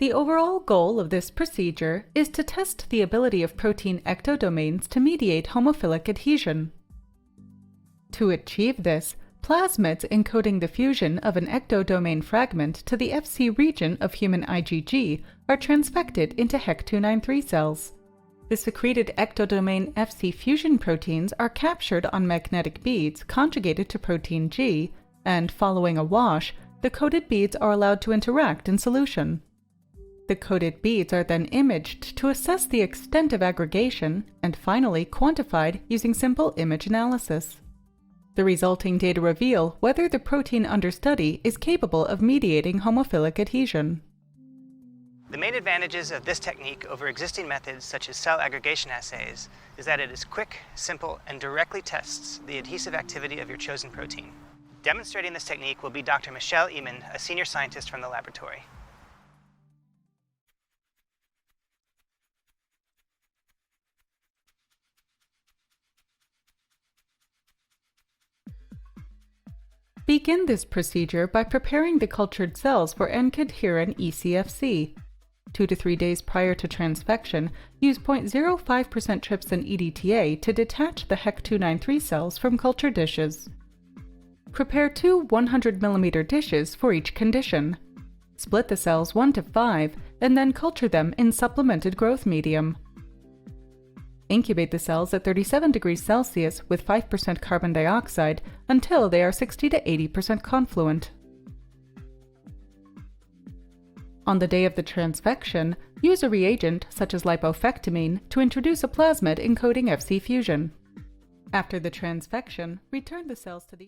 The overall goal of this procedure is to test the ability of protein ectodomains to mediate homophilic adhesion. To achieve this, plasmids encoding the fusion of an ectodomain fragment to the Fc region of human IgG are transfected into HEC293 cells. The secreted ectodomain Fc fusion proteins are captured on magnetic beads conjugated to protein G, and following a wash, the coated beads are allowed to interact in solution. The coated beads are then imaged to assess the extent of aggregation and finally quantified using simple image analysis. The resulting data reveal whether the protein under study is capable of mediating homophilic adhesion. The main advantages of this technique over existing methods such as cell aggregation assays is that it is quick, simple, and directly tests the adhesive activity of your chosen protein. Demonstrating this technique will be Dr. Michelle Emond, a senior scientist from the laboratory. Begin this procedure by preparing the cultured cells for N-cadherin ECFC. 2 to 3 days prior to transfection, use 0.05% trypsin EDTA to detach the HEC293 cells from culture dishes. Prepare 2 100 mm dishes for each condition. Split the cells 1 to 5 and then culture them in supplemented growth medium. Incubate the cells at 37 degrees Celsius with 5% carbon dioxide until they are 60 to 80% confluent. On the day of the transfection, use a reagent such as lipofectamine to introduce a plasmid encoding Fc fusion. After the transfection, return the cells to the